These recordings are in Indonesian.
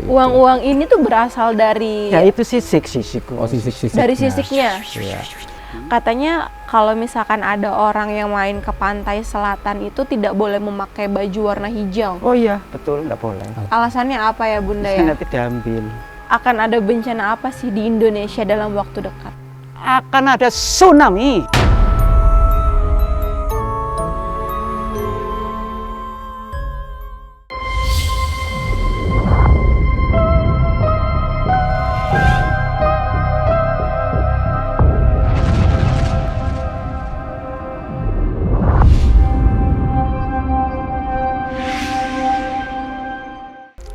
Uang-uang ini tuh berasal dari Ya itu sisik-sisikku. Oh, sisik-sisiknya. dari sisiknya. Iya. Katanya kalau misalkan ada orang yang main ke pantai selatan itu tidak boleh memakai baju warna hijau. Oh iya, betul, nggak boleh. Alasannya apa ya Bunda ya? Nanti diambil. Akan ada bencana apa sih di Indonesia dalam waktu dekat? Akan ada tsunami.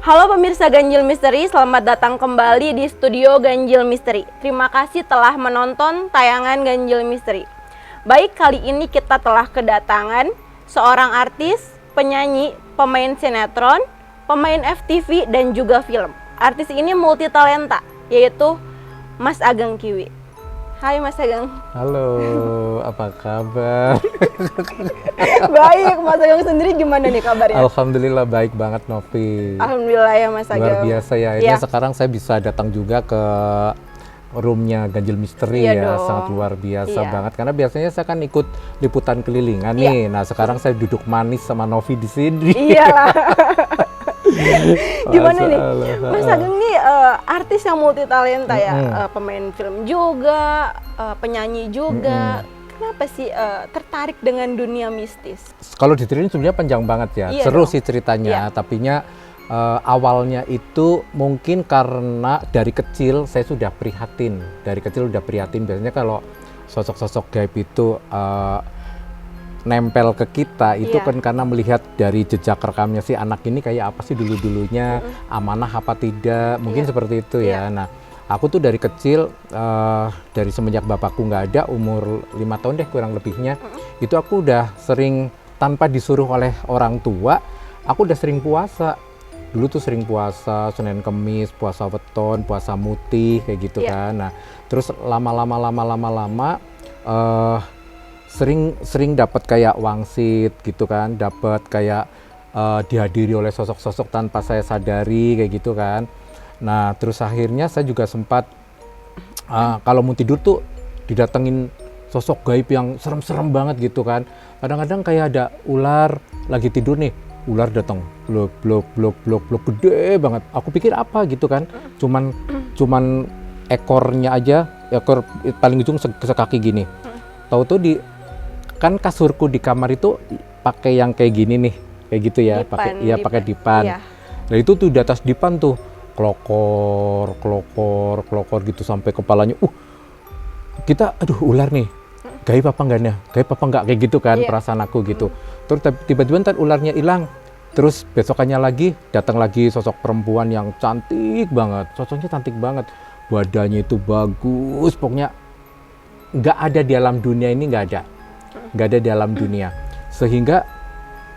Halo pemirsa Ganjil Misteri, selamat datang kembali di studio Ganjil Misteri. Terima kasih telah menonton tayangan Ganjil Misteri. Baik, kali ini kita telah kedatangan seorang artis, penyanyi, pemain sinetron, pemain FTV, dan juga film. Artis ini multi talenta, yaitu Mas Ageng Kiwi. Hai Mas Ageng. Halo, apa kabar? Baik, Mas Ageng sendiri gimana nih kabarnya? Alhamdulillah baik banget Novi. Alhamdulillah ya Mas Ageng. Luar biasa ya. Akhirnya sekarang saya bisa datang juga ke roomnya Ganjil Misteri Iya ya. dong. Sangat luar biasa Iya. banget. Karena biasanya saya kan ikut liputan kelilingan nih. Nah sekarang saya duduk manis sama Novi di sini. Iyalah. Gimana nih, Masalah. Mas Ageng nih artis yang multi talenta ya, pemain film juga, penyanyi juga. Kenapa sih tertarik dengan dunia mistis? Kalau diceritain sebenarnya panjang banget ya. Iya Seru dong. sih ceritanya. Iya. Tapinya awalnya itu mungkin karena dari kecil saya sudah prihatin. Dari kecil udah prihatin. Biasanya kalau sosok-sosok gaib itu nempel ke kita itu Iya. kan karena melihat dari jejak rekamnya si anak ini kayak apa sih dulu-dulunya, amanah apa tidak, mungkin Iya. seperti itu ya. Nah, aku tuh dari kecil dari semenjak bapakku nggak ada, umur 5 tahun deh kurang lebihnya, itu aku udah sering tanpa disuruh oleh orang tua, aku udah sering puasa. Dulu tuh sering puasa Senin Kemis, puasa weton, puasa mutih kayak gitu Iya. kan. Nah, terus lama-lama sering dapat kayak wangsit gitu kan, dapat kayak dihadiri oleh sosok-sosok tanpa saya sadari kayak gitu kan. Nah terus akhirnya saya juga sempat kalau mau tidur tuh didatengin sosok gaib yang serem-serem banget gitu kan. Kadang-kadang kayak ada ular lagi tidur nih, ular datang blok gede banget. Aku pikir apa gitu kan, cuman ekornya aja, ekor paling ujung sekaki gini. Tahu-tahu kan kasurku di kamar itu pakai yang kayak gini nih, kayak gitu ya, pakai dipan. Iya. Nah itu tuh di atas dipan tuh klokor gitu sampai kepalanya. Kita aduh ular nih. Gaib apa enggak nih? Gaib apa enggak kayak gitu kan perasaan aku gitu. Terus tiba-tiba ntar ularnya hilang. Terus besokannya lagi datang lagi sosok perempuan yang cantik banget. Sosoknya cantik banget. Badannya itu bagus, pokoknya nggak ada di alam dunia ini, nggak ada di alam dunia, sehingga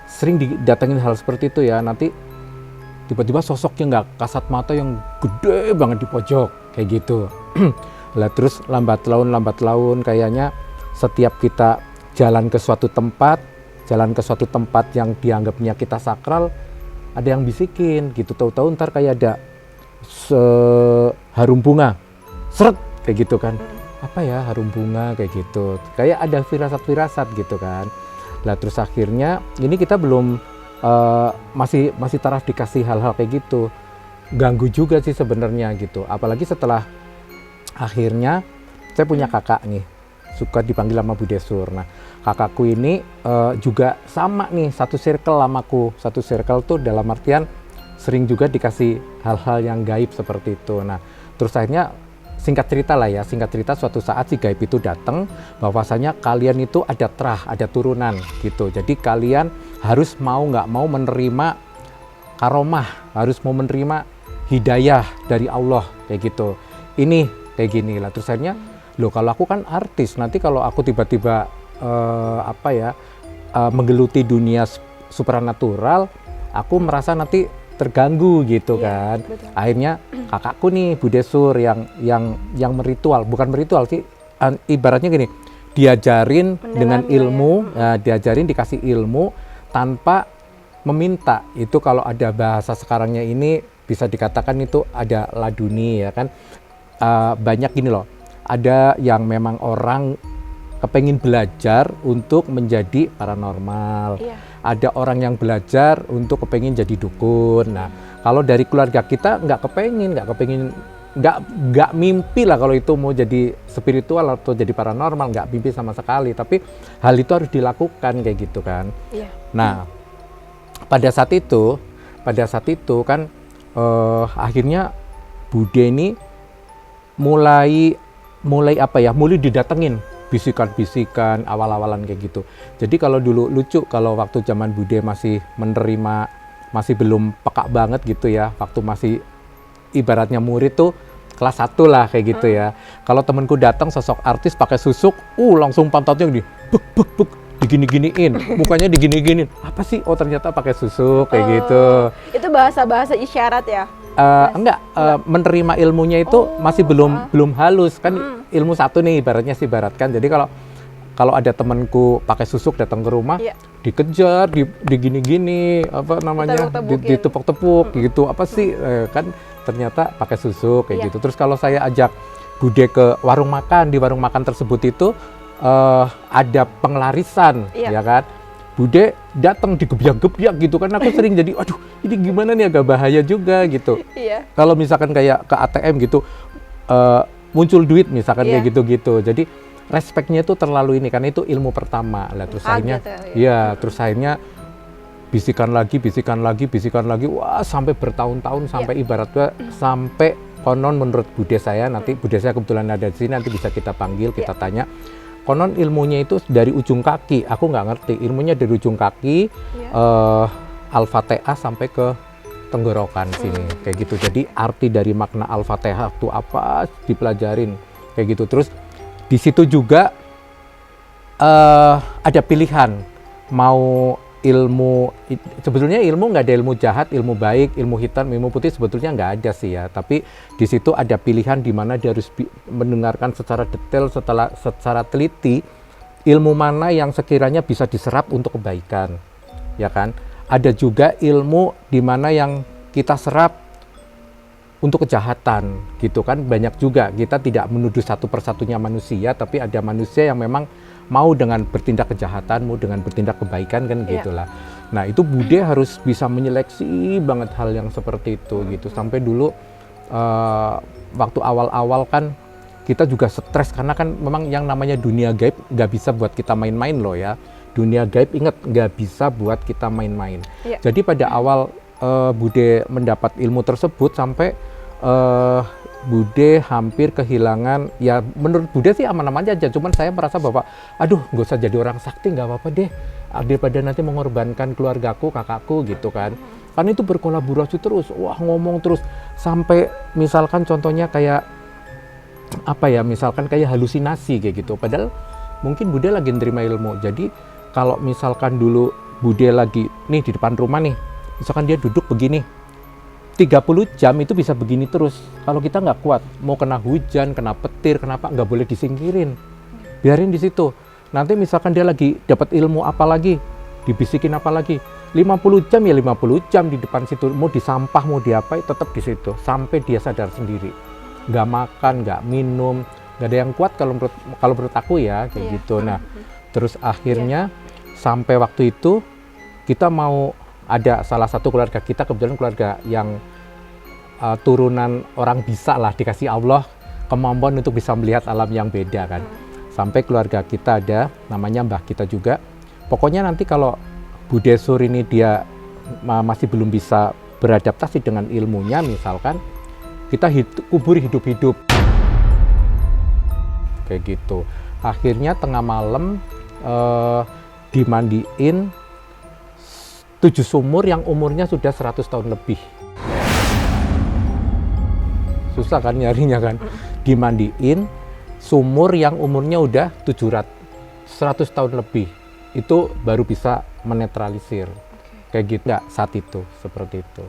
sering didatengin hal seperti itu ya. Nanti tiba-tiba sosoknya nggak kasat mata yang gede banget di pojok kayak gitu. Lah terus lambat laun kayaknya setiap kita jalan ke suatu tempat yang dianggapnya kita sakral, ada yang bisikin gitu. Tahu-tahu ntar kayak ada harum bunga seret kayak gitu kan. Apa ya harum bunga kayak gitu, kayak ada firasat gitu kan. Lah terus akhirnya ini kita belum masih taraf dikasih hal-hal kayak gitu, ganggu juga sih sebenarnya gitu. Apalagi setelah akhirnya saya punya kakak nih, suka dipanggil sama Bu Desur. Nah kakakku ini juga sama nih, satu circle lamaku. Satu circle tuh dalam artian sering juga dikasih hal-hal yang gaib seperti itu. Nah terus akhirnya singkat cerita suatu saat si gaib itu datang bahwasanya kalian itu ada ada turunan gitu. Jadi kalian harus mau nggak mau menerima karomah, harus mau menerima hidayah dari Allah kayak gitu. Ini kayak gini lah. Terus akhirnya loh kalau aku kan artis, nanti kalau aku tiba-tiba menggeluti dunia supranatural, aku merasa nanti terganggu gitu kan. Betul. Akhirnya kakakku nih Bu Desur yang meritual, bukan meritual sih, ibaratnya gini, diajarin dengan ilmu, diajarin dikasih ilmu tanpa meminta. Itu kalau ada bahasa sekarangnya ini bisa dikatakan itu ada laduni ya kan. Banyak gini loh, ada yang memang orang kepengin belajar untuk menjadi paranormal. Iya. Ada orang yang belajar untuk kepengin jadi dukun. Nah, kalau dari keluarga kita nggak kepengin, nggak mimpi lah kalau itu mau jadi spiritual atau jadi paranormal, nggak mimpi sama sekali. Tapi hal itu harus dilakukan kayak gitu kan. Iya. Nah, pada saat itu kan akhirnya Bude ini mulai didatengin bisikan-bisikan awal-awalan kayak gitu. Jadi kalau dulu lucu, kalau waktu zaman Bude masih belum peka banget gitu ya, waktu masih ibaratnya murid tuh kelas 1 lah kayak gitu ya. Kalau temenku datang sosok artis pakai susuk, langsung pantatnya buk digini-giniin, mukanya digini-giniin. Apa sih? Oh ternyata pakai susuk kayak gitu. Itu bahasa isyarat ya? Enggak, menerima ilmunya itu masih belum halus kan. Ilmu satu nih ibaratkan. Jadi kalau ada temanku pakai susuk datang ke rumah, dikejar, digini-gini, apa namanya, ditepuk-tepuk gitu. Apa sih? Kan ternyata pakai susuk kayak gitu. Terus kalau saya ajak Bude ke warung makan, di warung makan tersebut itu ada pengelarisan, ya kan? Bude datang digebiak-gebiak gitu kan, aku sering jadi, aduh ini gimana nih, agak bahaya juga gitu. Iya. Kalau misalkan kayak ke ATM gitu, muncul duit misalkan kayak gitu-gitu. Jadi respeknya itu terlalu ini, karena itu ilmu pertama lah. Terus akhirnya, terus akhirnya bisikan lagi, wah sampai bertahun-tahun, sampai ibaratnya sampai konon menurut Bude saya, nanti Bude saya kebetulan ada di sini, nanti bisa kita panggil, kita tanya. Konon ilmunya itu dari ujung kaki, aku nggak ngerti, ilmunya dari ujung kaki, Al-Fatihah sampai ke tenggorokan sini, kayak gitu. Jadi arti dari makna Al-Fatihah itu apa dipelajarin, kayak gitu. Terus di situ juga ada pilihan, mau ilmu, sebetulnya ilmu nggak ada ilmu jahat, ilmu baik, ilmu hitam, ilmu putih sebetulnya nggak ada sih ya. Tapi di situ ada pilihan di mana dia harus mendengarkan secara detail, secara teliti, ilmu mana yang sekiranya bisa diserap untuk kebaikan, ya kan? Ada juga ilmu di mana yang kita serap untuk kejahatan, gitu kan? Banyak juga, kita tidak menuduh satu persatunya manusia, tapi ada manusia yang memang mau dengan bertindak kejahatan, mau dengan bertindak kebaikan kan gitulah. Nah itu Bude harus bisa menyeleksi banget hal yang seperti itu gitu. Sampai dulu waktu awal-awal kan kita juga stres, karena kan memang yang namanya dunia gaib nggak bisa buat kita main-main loh ya. Dunia gaib, ingat, nggak bisa buat kita main-main. Jadi pada awal Bude mendapat ilmu tersebut, sampai Bude hampir kehilangan, ya menurut Bude sih aman-aman aja, cuman saya merasa bahwa aduh nggak usah jadi orang sakti, nggak apa-apa deh, daripada nanti mengorbankan keluargaku, kakakku gitu kan. Karena itu berkolaborasi terus, wah ngomong terus, sampai misalkan contohnya kayak apa ya, misalkan kayak halusinasi kayak gitu, padahal mungkin Bude lagi nerima ilmu. Jadi kalau misalkan dulu Bude lagi nih di depan rumah nih, misalkan dia duduk begini 30 jam itu bisa begini terus. Kalau kita nggak kuat, mau kena hujan, kena petir, kenapa nggak boleh disingkirin, biarin di situ. Nanti misalkan dia lagi dapat ilmu apa lagi, dibisikin apa lagi, 50 jam ya 50 jam di depan situ, mau disampah mau diapain tetap di situ sampai dia sadar sendiri. Nggak makan, nggak minum, nggak ada yang kuat kalau menurut aku ya kayak gitu. Nah terus akhirnya sampai waktu itu kita mau ada salah satu keluarga kita, kebetulan keluarga yang turunan orang bisa lah, dikasih Allah kemampuan untuk bisa melihat alam yang beda kan. Sampai keluarga kita ada, namanya mbah kita juga. Pokoknya nanti kalau Bude Sur ini dia masih belum bisa beradaptasi dengan ilmunya, misalkan kita kubur hidup-hidup. Kayak gitu. Akhirnya tengah malam dimandiin 7 sumur yang umurnya sudah 100 tahun lebih. Susah kan nyarinya kan. Dimandiin sumur yang umurnya udah 100 tahun lebih. Itu baru bisa menetralisir. Kayak gitu nggak saat itu, seperti itu.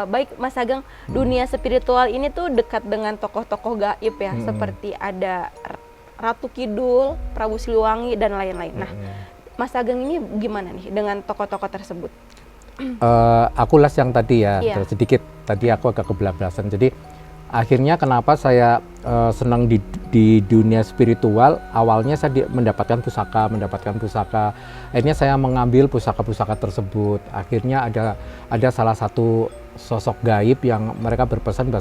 Baik Mas Ageng, dunia spiritual ini tuh dekat dengan tokoh-tokoh gaib ya, seperti ada Ratu Kidul, Prabu Siliwangi dan lain-lain. Nah, Mas Ageng ini gimana nih dengan tokoh-tokoh tersebut? aku les yang tadi ya, Iya. sedikit tadi aku agak kebablasan. Jadi akhirnya kenapa saya senang di dunia spiritual, awalnya saya mendapatkan pusaka. Akhirnya saya mengambil pusaka-pusaka tersebut. Akhirnya ada salah satu sosok gaib yang mereka berpesan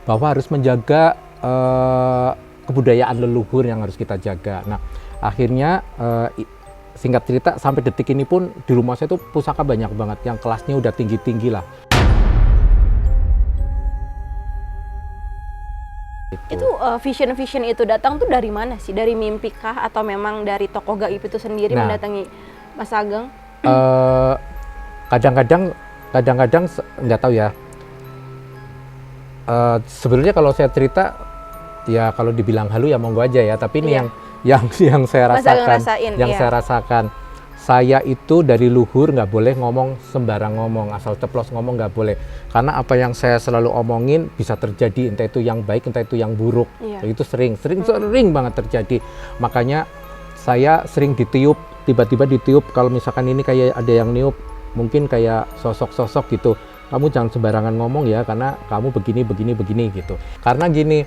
bahwa harus menjaga kebudayaan leluhur yang harus kita jaga. Nah, akhirnya singkat cerita sampai detik ini pun di rumah saya tuh pusaka banyak banget yang kelasnya udah tinggi-tinggi lah. Itu vision itu datang tuh dari mana sih? Dari mimpi kah atau memang dari tokoh gaib itu sendiri Nah. mendatangi Mas Ageng? Kadang-kadang nggak tahu ya. Sebenarnya kalau saya cerita ya kalau dibilang halu ya monggo aja ya. Tapi ini Iya. yang saya Mas Ageng rasakan, rasain, yang iya. saya rasakan. Saya itu dari luhur nggak boleh ngomong sembarang ngomong, asal ceplos ngomong nggak boleh. Karena apa yang saya selalu omongin bisa terjadi, entah itu yang baik, entah itu yang buruk. Iya. Itu sering banget terjadi. Makanya saya sering ditiup, tiba-tiba ditiup kalau misalkan ini kayak ada yang niup, mungkin kayak sosok-sosok gitu. Kamu jangan sembarangan ngomong ya, karena kamu begini gitu. Karena gini,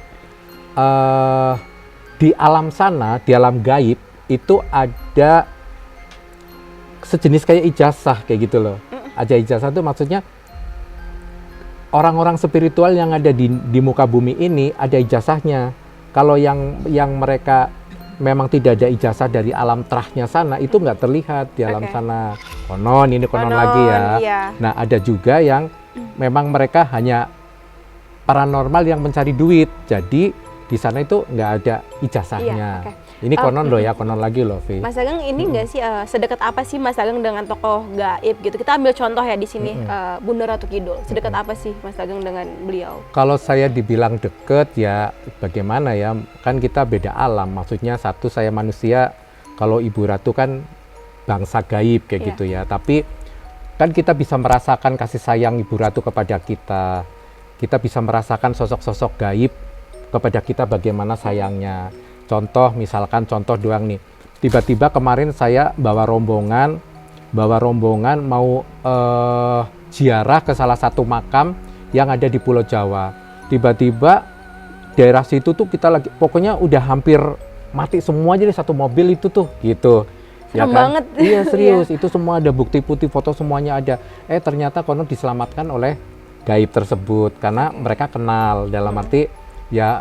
di alam sana, di alam gaib itu ada sejenis kayak ijazah kayak gitu loh. Aja ijazah itu maksudnya orang-orang spiritual yang ada di muka bumi ini ada ijazahnya. Kalau yang mereka memang tidak ada ijazah dari alam terahnya sana, itu nggak terlihat di alam Oke. sana. Konon lagi ya. Iya. Nah, ada juga yang memang mereka hanya paranormal yang mencari duit. Jadi di sana itu nggak ada ijazahnya. Iya, oke. Ini konon loh ya, konon lagi loh, Vi. Mas Ageng ini nggak sih sedekat apa sih Mas Ageng dengan tokoh gaib gitu? Kita ambil contoh ya di sini Bunda Ratu Kidul. Sedekat apa sih Mas Ageng dengan beliau? Kalau saya dibilang deket ya bagaimana ya, kan kita beda alam. Maksudnya satu saya manusia, kalau Ibu Ratu kan bangsa gaib kayak Iya. gitu ya. Tapi kan kita bisa merasakan kasih sayang Ibu Ratu kepada kita. Kita bisa merasakan sosok-sosok gaib kepada kita bagaimana sayangnya. Misalkan contoh doang nih. Tiba-tiba kemarin saya bawa rombongan mau ziarah ke salah satu makam yang ada di Pulau Jawa. Tiba-tiba daerah situ tuh kita lagi, pokoknya udah hampir mati semua jadi satu mobil itu tuh gitu. Serem banget. Iya serius, itu semua ada bukti putih, foto semuanya ada. Ternyata konon diselamatkan oleh gaib tersebut karena mereka kenal, dalam arti ya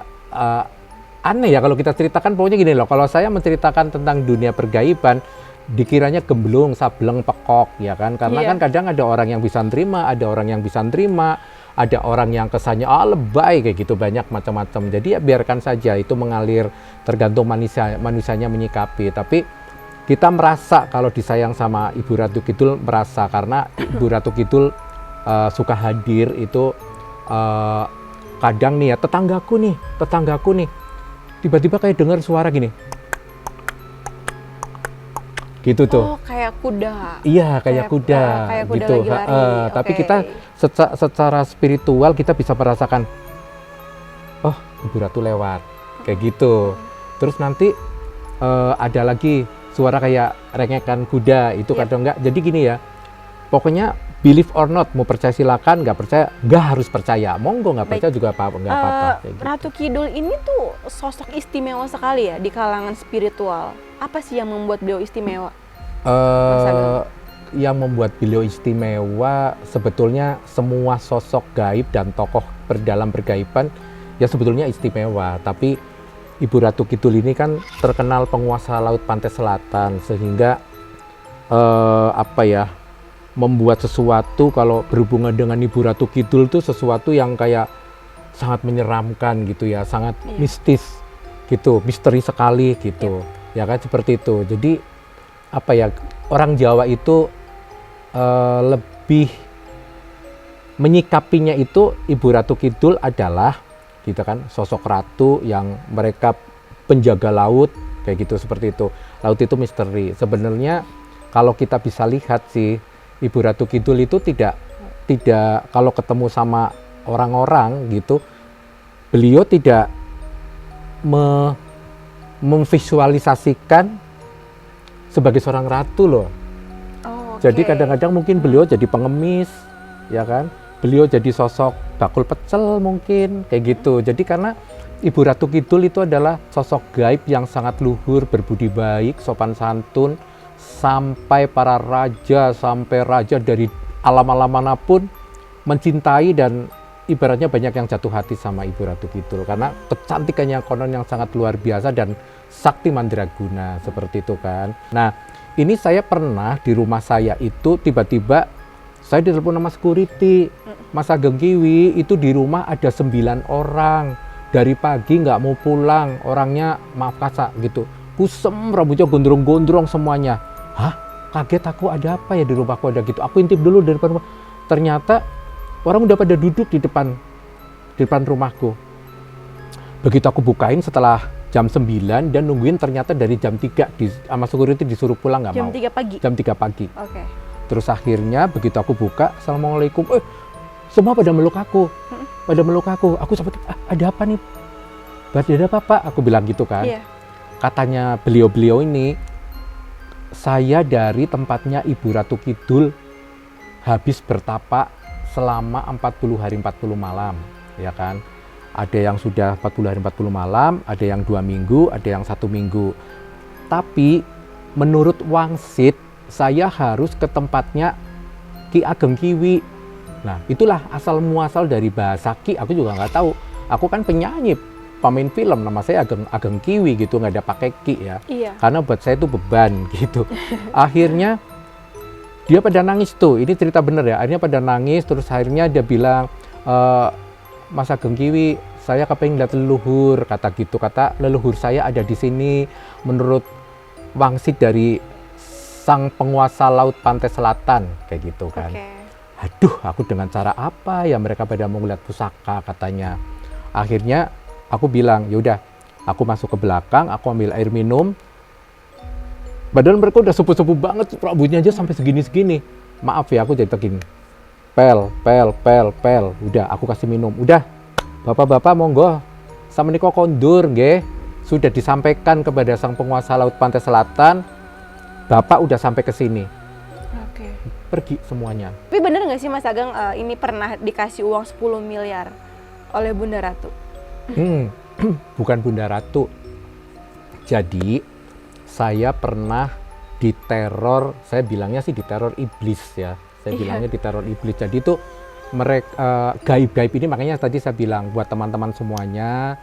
aneh ya kalau kita ceritakan. Pokoknya gini loh, kalau saya menceritakan tentang dunia pergaiban dikiranya gemblung, sableng, pekok ya kan, karena Iya. kan kadang ada orang yang bisa nerima, ada orang yang bisa nerima, ada orang yang kesannya lebay kayak gitu, banyak macam-macam. Jadi ya biarkan saja itu mengalir, tergantung manusianya menyikapi. Tapi kita merasa kalau disayang sama Ibu Ratu Kidul, merasa karena Ibu Ratu Kidul suka hadir itu kadang nih ya, tetanggaku nih tiba-tiba kayak dengar suara gini gitu tuh. Oh, kayak kuda. Iya, kayak kuda kayak kuda gitu. lagi lari. Tapi Oke. kita secara spiritual kita bisa merasakan, oh Ibu Ratu lewat kayak gitu. Terus nanti ada lagi suara kayak rengekan kuda itu Yep. kadang enggak. Jadi gini ya, pokoknya believe or not, mau percaya silakan, nggak percaya nggak harus percaya, monggo, nggak percaya juga nggak apa-apa. Kayak gitu. Ratu Kidul ini tuh sosok istimewa sekali ya di kalangan spiritual. Apa sih yang membuat beliau istimewa? Mas Ageng. Yang membuat beliau istimewa sebetulnya semua sosok gaib dan tokoh dalam pergaiban ya sebetulnya istimewa. Tapi Ibu Ratu Kidul ini kan terkenal penguasa laut pantai selatan, sehingga membuat sesuatu kalau berhubungan dengan Ibu Ratu Kidul tuh sesuatu yang kayak sangat menyeramkan gitu ya, sangat mistis gitu, misteri sekali gitu. Ya kan seperti itu. Jadi orang Jawa itu lebih menyikapinya itu Ibu Ratu Kidul adalah gitu kan, sosok ratu yang mereka penjaga laut kayak gitu, seperti itu. Laut itu misteri. Sebenarnya kalau kita bisa lihat sih, Ibu Ratu Kidul itu tidak kalau ketemu sama orang-orang gitu, beliau tidak memvisualisasikan sebagai seorang ratu loh. Oh, oke. Jadi kadang-kadang mungkin beliau jadi pengemis, ya kan? Beliau jadi sosok bakul pecel mungkin, kayak gitu. Jadi karena Ibu Ratu Kidul itu adalah sosok gaib yang sangat luhur, berbudi baik, sopan santun, sampai para raja, sampai raja dari alam-alam manapun mencintai dan ibaratnya banyak yang jatuh hati sama Ibu Ratu Kidul karena kecantikannya konon yang sangat luar biasa dan sakti mandraguna seperti itu kan. Nah, ini saya pernah di rumah saya itu tiba-tiba saya ditelepon sama security, Mas Ageng Kiwi itu di rumah ada 9 orang dari pagi nggak mau pulang, orangnya maaf kasar gitu, kusem, rambutnya gondrong-gondrong semuanya. Hah? Kaget aku, ada apa ya di rumahku ada gitu. Aku intip dulu dari depan rumah. Ternyata orang udah pada duduk di depan rumahku. Begitu aku bukain setelah jam 9 dan nungguin ternyata dari jam 3 sama security disuruh pulang nggak mau. Jam 3 pagi? Jam 3 pagi. Oke. Terus akhirnya begitu aku buka, Assalamualaikum, semua pada meluk aku. Pada meluk aku. Aku sempat, ada apa nih? Ada apa Pak? Aku bilang gitu kan. Iya. Katanya beliau-beliau ini, saya dari tempatnya Ibu Ratu Kidul habis bertapa selama 40 hari 40 malam, ya kan? Ada yang sudah 40 hari 40 malam, ada yang 2 minggu, ada yang 1 minggu. Tapi menurut wangsit, saya harus ke tempatnya Ki Ageng Kiwi. Nah, itulah asal muasal dari bahasa Ki, aku juga nggak tahu. Aku kan penyanyi, pemain film, nama saya Ageng Kiwi gitu, nggak ada pakai Ki ya. Iya. Karena buat saya itu beban gitu. Akhirnya dia pada nangis tuh, ini cerita bener ya, akhirnya pada nangis, terus akhirnya dia bilang, Mas Ageng Kiwi, saya kepengen lihat leluhur, kata gitu, kata leluhur saya ada di sini, menurut wangsit dari sang penguasa laut pantai selatan, kayak gitu kan. Aduh, aku dengan cara apa ya mereka pada mau lihat pusaka katanya. Akhirnya aku bilang, yaudah, aku masuk ke belakang, aku ambil air minum. Padahal mereka udah sepuh-sepuh banget, rambutnya aja sampai segini-segini. Maaf ya, aku jadi gini. Pel. Udah, aku kasih minum. Udah, bapak-bapak monggo. Sama niko kondur, nggih. Sudah disampaikan kepada sang penguasa laut pantai selatan. Bapak udah sampai ke sini. Oke. Pergi semuanya. Tapi bener nggak sih Mas Ageng ini pernah dikasih uang 10 miliar oleh Bunda Ratu? Bukan Bunda Ratu. Jadi saya pernah diteror, saya bilangnya sih diteror iblis ya. Saya bilangnya diteror iblis. Jadi itu mereka gaib-gaib ini, makanya tadi saya bilang buat teman-teman semuanya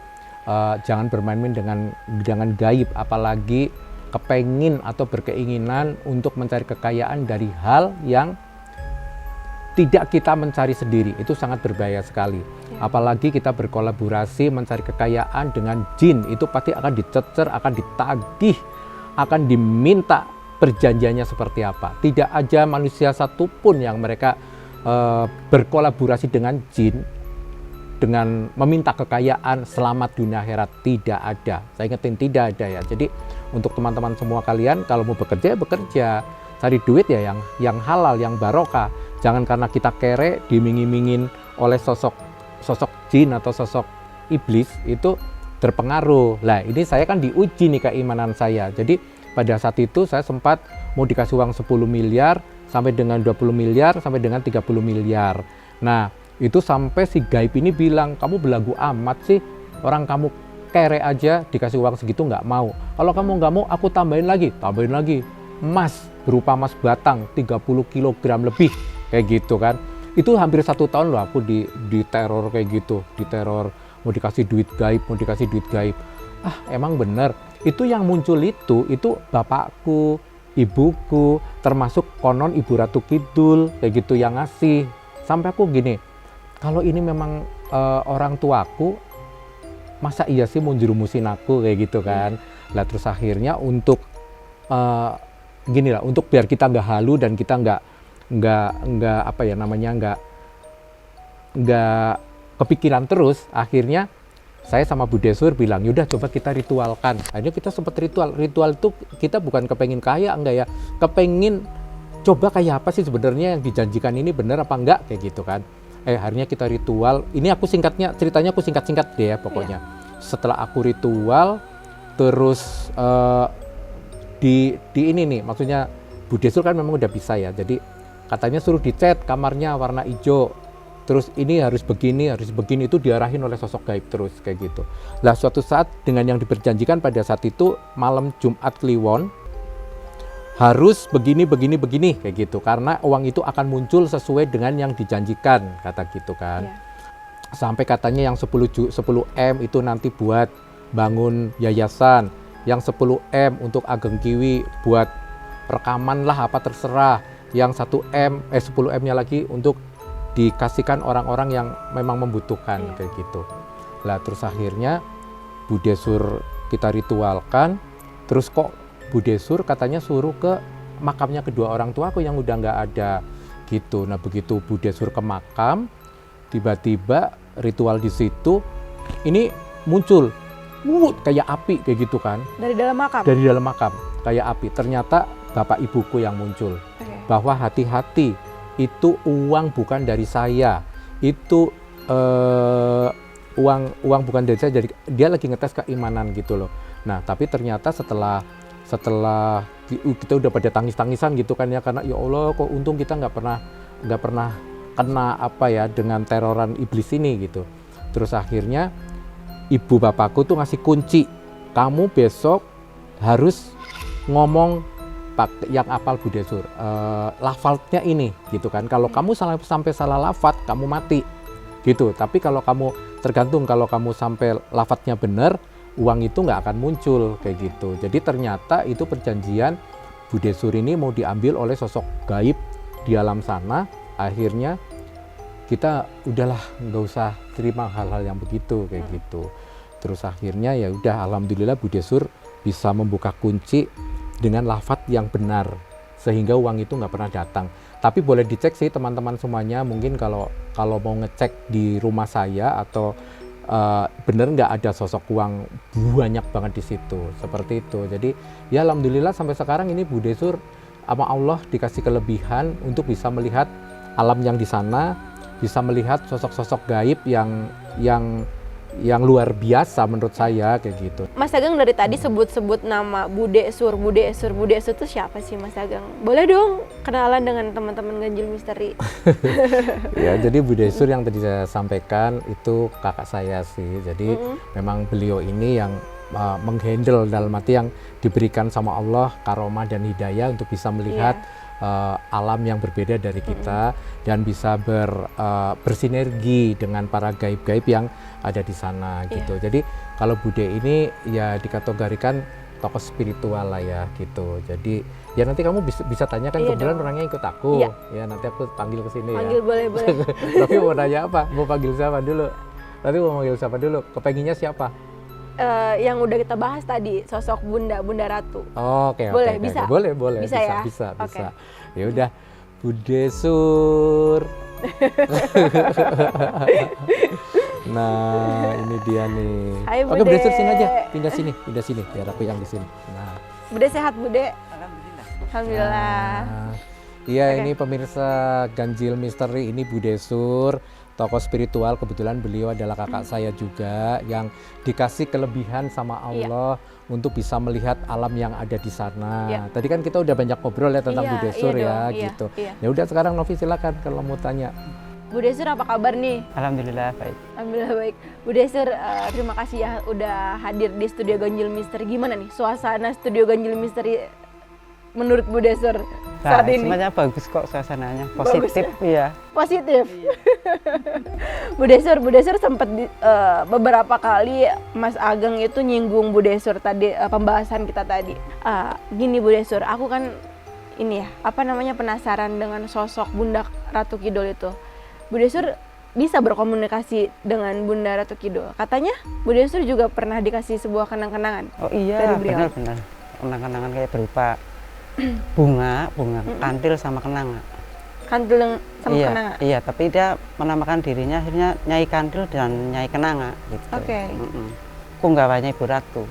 jangan bermain-main dengan gaib, apalagi kepengin atau berkeinginan untuk mencari kekayaan dari hal yang tidak kita mencari sendiri. Itu sangat berbahaya sekali. Apalagi kita berkolaborasi mencari kekayaan dengan jin, itu pasti akan dicecer, akan ditagih, akan diminta perjanjiannya seperti apa. Tidak ada manusia satupun yang mereka berkolaborasi dengan jin dengan meminta kekayaan selamat dunia akhirat, tidak ada. Saya ingetin, tidak ada ya. Jadi untuk teman-teman semua kalian, kalau mau bekerja, bekerja, cari duit ya yang halal, yang barokah. Jangan karena kita kere dimingin-mingin oleh sosok jin atau sosok iblis itu terpengaruh. Lah ini saya kan diuji nih keimanan saya. Jadi pada saat itu saya sempat mau dikasih uang 10 miliar sampai dengan 20 miliar sampai dengan 30 miliar. Nah itu sampai si gaib ini bilang, kamu belagu amat sih, orang kamu kere aja dikasih uang segitu nggak mau. Kalau kamu nggak mau, aku tambahin lagi. Emas, berupa emas batang 30 kilogram lebih, kayak gitu kan. Itu hampir 1 tahun loh aku di teror kayak gitu, diteror, mau dikasih duit gaib. Emang bener, itu yang muncul itu bapakku, ibuku, termasuk konon Ibu Ratu Kidul, kayak gitu yang ngasih. Sampai aku gini, kalau ini memang orang tuaku, masa iya sih mau jerumusin aku kayak gitu kan. Lah terus akhirnya untuk gini lah, untuk biar kita nggak halu dan kita nggak apa ya namanya, nggak kepikiran terus, akhirnya saya sama Bu Desur bilang, yaudah coba kita ritualkan. Akhirnya kita sempat ritual itu kita bukan kepengin kaya, enggak ya, kepengin coba kayak apa sih sebenarnya yang dijanjikan ini bener apa enggak, kayak gitu kan. Akhirnya kita ritual, ini aku ceritanya aku singkat-singkat deh ya pokoknya. Setelah aku ritual, terus di ini nih, maksudnya Bude Sur kan memang udah bisa ya, jadi katanya suruh dicat kamarnya warna hijau, terus ini harus begini itu diarahin oleh sosok gaib terus kayak gitu. Lah suatu saat dengan yang diperjanjikan pada saat itu malam Jumat Kliwon harus begini kayak gitu, karena uang itu akan muncul sesuai dengan yang dijanjikan kata gitu kan. Iya. Sampai katanya yang 10 M itu nanti buat bangun yayasan, yang 10 M untuk Ageng Kiwi buat rekaman lah apa terserah, yang 10 M-nya lagi untuk dikasihkan orang-orang yang memang membutuhkan kayak gitu. Lah terus akhirnya Bude Sur kita ritualkan, terus kok Bude Sur katanya suruh ke makamnya kedua orang tuaku yang udah nggak ada gitu. Nah begitu Bude Sur ke makam, tiba-tiba ritual di situ ini muncul kayak api kayak gitu kan. Dari dalam makam? Dari dalam makam kayak api. Ternyata bapak ibuku yang muncul. Bahwa hati-hati, itu uang bukan dari saya, itu uang bukan dari saya. Jadi dia lagi ngetes keimanan gitu loh. Nah tapi ternyata setelah kita udah pada tangis-tangisan gitu kan ya, karena ya Allah kok untung kita nggak pernah kena apa ya dengan teroran iblis ini gitu. Terus akhirnya ibu bapakku tuh ngasih kunci, kamu besok harus ngomong yang apal Bude Sur, lafalnya ini gitu kan. Kalau kamu sampai salah lafat kamu mati gitu. Tapi kalau kamu tergantung, kalau kamu sampai lafadznya benar, uang itu nggak akan muncul kayak gitu. Jadi ternyata itu perjanjian Bude Sur ini mau diambil oleh sosok gaib di alam sana. Akhirnya kita udahlah nggak usah terima hal-hal yang begitu kayak gitu. Terus akhirnya ya udah alhamdulillah Bude Sur bisa membuka kunci dengan lafadz yang benar sehingga uang itu nggak pernah datang. Tapi boleh dicek sih teman-teman semuanya, mungkin kalau mau ngecek di rumah saya atau bener nggak ada sosok uang banyak banget di situ seperti itu. Jadi ya alhamdulillah sampai sekarang ini Bude Sur sama Allah dikasih kelebihan untuk bisa melihat alam yang di sana, bisa melihat sosok-sosok gaib yang luar biasa menurut saya kayak gitu. Mas Ageng dari tadi sebut-sebut nama Bude Sur itu siapa sih Mas Ageng? Boleh dong kenalan dengan teman-teman Ganjil Misteri. Ya, jadi Bude Sur yang tadi saya sampaikan itu kakak saya sih. Jadi memang beliau ini yang menghandle, dalam arti yang diberikan sama Allah karomah dan hidayah untuk bisa melihat alam yang berbeda dari kita dan bisa bersinergi dengan para gaib-gaib yang ada di sana gitu. Jadi kalau Bude ini ya dikategorikan tokoh spiritual lah ya gitu. Jadi ya nanti kamu bisa tanyakan, kebetulan orangnya ikut aku. Ya nanti aku panggil ke sini ya. Panggil boleh. Tapi mau nanya apa? Mau panggil siapa dulu? Nanti mau panggil siapa dulu? Kepenginnya siapa? Yang udah kita bahas tadi, sosok Bunda Ratu. Oke. Bisa? Boleh. Bisa. Ya udah, Bude Sur. Nah, ini dia nih. Hai, Oke, Bude. Bude Sur sini aja. Pindah sini. Biar aku yang di sini. Nah. Bude sehat, Bude? Alhamdulillah. Nah, iya, ini pemirsa Ganjil Misteri, ini Bude Sur, tokoh spiritual. Kebetulan beliau adalah kakak saya juga yang dikasih kelebihan sama Allah untuk bisa melihat alam yang ada di sana. Tadi kan kita udah banyak ngobrol ya tentang Bude Sur gitu. Ya udah sekarang Novi silakan kalau mau tanya. Bude Sur apa kabar nih? Alhamdulillah baik. Alhamdulillah baik. Bude Sur, terima kasih ya udah hadir di studio Ganjil Misteri. Gimana nih suasana studio Ganjil Misteri menurut Bude Sur saat ini? Semuanya bagus kok suasananya, positif ya. Positif. Bude Sur sempat beberapa kali Mas Ageng itu nyinggung Bude Sur tadi, pembahasan kita tadi. Gini Bude Sur, aku kan ini ya, penasaran dengan sosok Bunda Ratu Kidul itu. Bude Sur bisa berkomunikasi dengan Bunda Ratu Kidul. Katanya Bude Sur juga pernah dikasih sebuah kenang-kenangan. Oh iya, benar. Kenang-kenangan kayak berupa bunga, kantil sama kenanga. Kantil sama kenanga? Iya, tapi dia menamakan dirinya akhirnya Nyai Kantil dan Nyai Kenanga gitu. Oke. Punggawanya Ibu Ratu.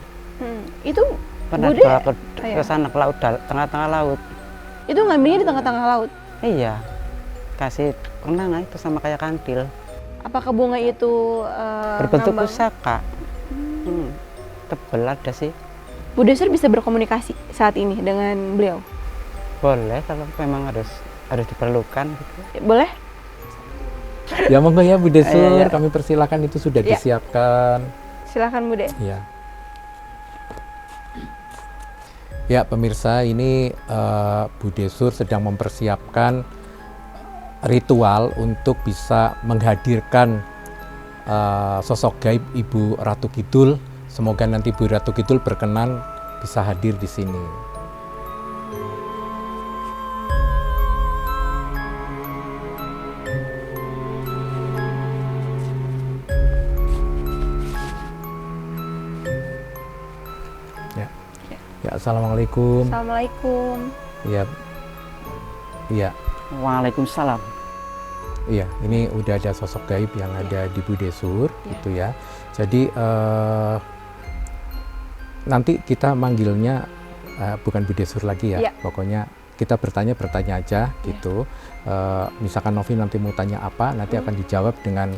Itu pernah Bude dibawa ke sana, ke laut, tengah-tengah laut. Itu ngambilnya di tengah-tengah laut? Iya, kasih kenanga itu sama kayak kantil. Apakah bunga itu berbentuk ngambang? pusaka? Tebel ada sih. Bude Sur bisa berkomunikasi saat ini dengan beliau? Boleh kalau memang harus diperlukan gitu. Boleh? Ya monggo ya Bu Desur, Iya. kami persilakan, itu sudah Iya. disiapkan. Silakan Bude. Ya. Ya pemirsa, ini Bu Desur sedang mempersiapkan ritual untuk bisa menghadirkan sosok gaib Ibu Ratu Kidul. Semoga nanti Bu Ratu Kidul berkenan bisa hadir di sini. Ya, assalamualaikum. Assalamualaikum. Iya, iya, Waalaikumsalam. iya. Ini udah ada sosok gaib yang ada di Bu Desur, Iya. gitu ya. Jadi nanti kita manggilnya bukan Bu Desur lagi ya. Iya. Pokoknya kita bertanya aja, gitu. Misalkan Novi nanti mau tanya apa, nanti akan dijawab dengan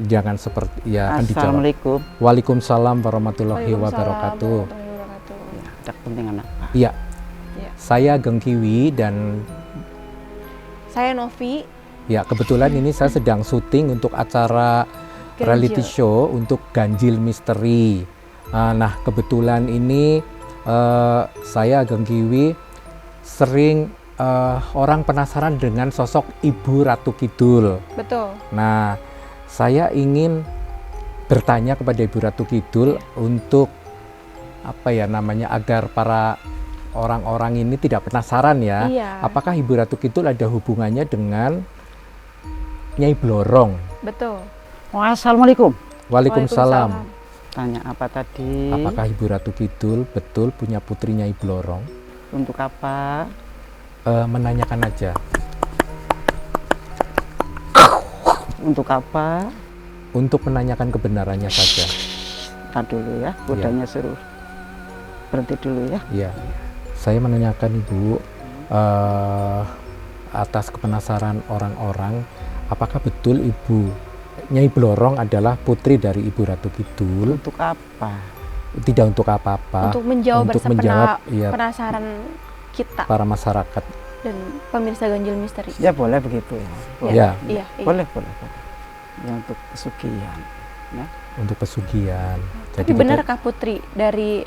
jangan seperti ya akan dijawab. Assalamualaikum. Waalaikumsalam warahmatullahi wabarakatuh. Ya, ada kepentingan apa? Iya. Iya. Saya Gengkiwi dan Saya Novi. ya kebetulan ini saya sedang syuting untuk acara Ganjil. reality show untuk Ganjil Misteri. Nah kebetulan ini saya Gengkiwi sering orang penasaran dengan sosok Ibu Ratu Kidul. Betul. Nah saya ingin bertanya kepada Ibu Ratu Kidul untuk apa ya namanya, agar para orang-orang ini tidak penasaran ya. Iya. Apakah Ibu Ratu Kidul ada hubungannya dengan Nyai Blorong? Betul. Assalamualaikum. Waalaikumsalam. Tanya apa tadi? Apakah Ibu Ratu Kidul betul punya putri Nyai Blorong? Untuk apa? Menanyakan aja. Untuk apa? Untuk menanyakan kebenarannya saja. Tar dulu ya, kudanya suruh berhenti dulu ya. Iya. Saya menanyakan Ibu atas kepenasaran orang-orang, apakah betul Ibu Nyai Blorong adalah putri dari Ibu Ratu Kidul? Untuk apa? Tidak untuk apa-apa. Untuk menjawab untuk rasa menjawab ya, penasaran kita para masyarakat. dan pemirsa Ganjil Misteri. Ya boleh begitu ya. Boleh. Ya, Iya. Iya. Boleh. Ya untuk pesugihan. untuk pesugihan. Tapi benarkah putri dari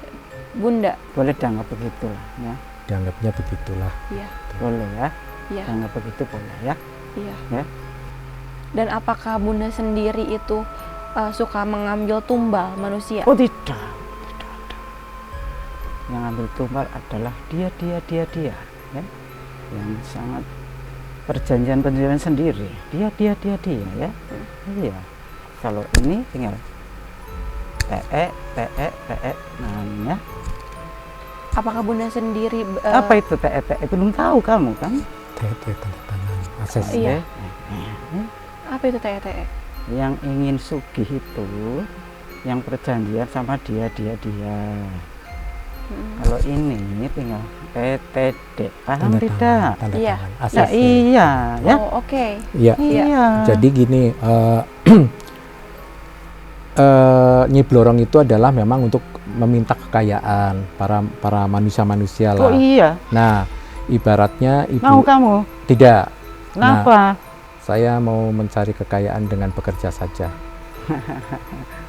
Bunda? Boleh dianggap begitu lah ya. Dianggapnya begitulah. Iya. Boleh ya. Iya. Dianggap begitu boleh ya. Iya. Ya. Dan apakah Bunda sendiri itu suka mengambil tumbal manusia? Oh tidak ada. Yang ambil tumbal adalah dia ya. Yang sangat perjanjian sendiri. Dia ya. Iya. Kalau ini tinggal PE namanya. Apakah Bunda sendiri Apa itu TE? Belum tahu kamu kan? TT tanda tangan akses. Iya. Eh, apa itu TE? Yang ingin sugih itu yang perjanjian sama dia. Kalau ini tinggal PTD, paham Tanda tidak? tangan, tanda Iya. tangan Nah, akses. iya ya. Oh, oke. Iya. Iya. Jadi gini, Nyai Blorong itu adalah memang untuk meminta kekayaan para manusia-manusia Oh lah. iya. Nah, ibaratnya Mau Ibu kamu? tidak. Kenapa? Saya mau mencari kekayaan dengan bekerja saja.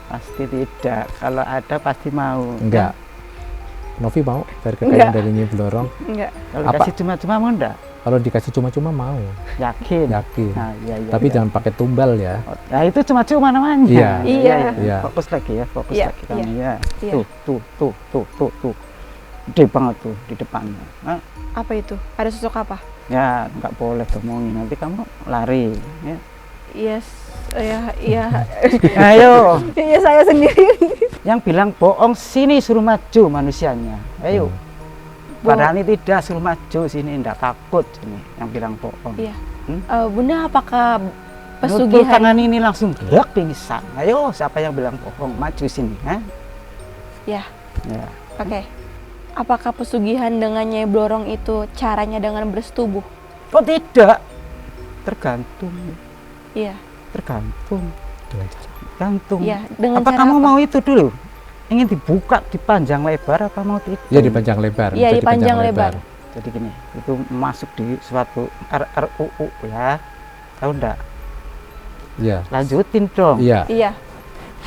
Pasti tidak. Kalau ada pasti mau. Enggak. Novi mau cari kekayaan Enggak. dari Nyai Blorong? Enggak. Kalau Apa? kasih cuma-cuma mau enggak? Kalau dikasih cuma-cuma mau, Yakin. yakin. Nah, iya. Tapi iya. jangan pakai tumbal ya. Oh, nah itu cuma-cuma namanya. Iya. Iya. Fokus lagi ya, fokus Iya, lagi kamu ya. Iya. Tuh. Gede banget tuh di depannya. Hah? Apa itu? Ada sosok apa? Ya nggak boleh ngomongin, nanti kamu lari. Ya. Yes. Iya. Ayo, Iya, saya sendiri. yang bilang bohong sini suruh maju manusianya. Ayo. Padahal ini tidak, suruh maju sini, ndak takut sini. Yang bilang bohong. Iya. Hmm? Bunda, apakah Nutul pesugihan tangan ini langsung gerak pingsan. Ayo, siapa yang bilang bohong? Maju sini, ha? Ya. Ya. Oke. Apakah pesugihan dengan Nyai Blorong itu caranya dengan bersetubuh? Oh tidak, tergantung, Iya. tergantung. Dengan cara Gantung. Iya, dengan apa cara kamu apa? mau itu dulu? Ingin dibuka, dipanjang lebar apa mau tidak? ya dipanjang lebar. Iya, bisa dipanjang lebar. Jadi gini, itu masuk di suatu RUU ya, tahu enggak? Iya. Lanjutin dong. Iya. Iya.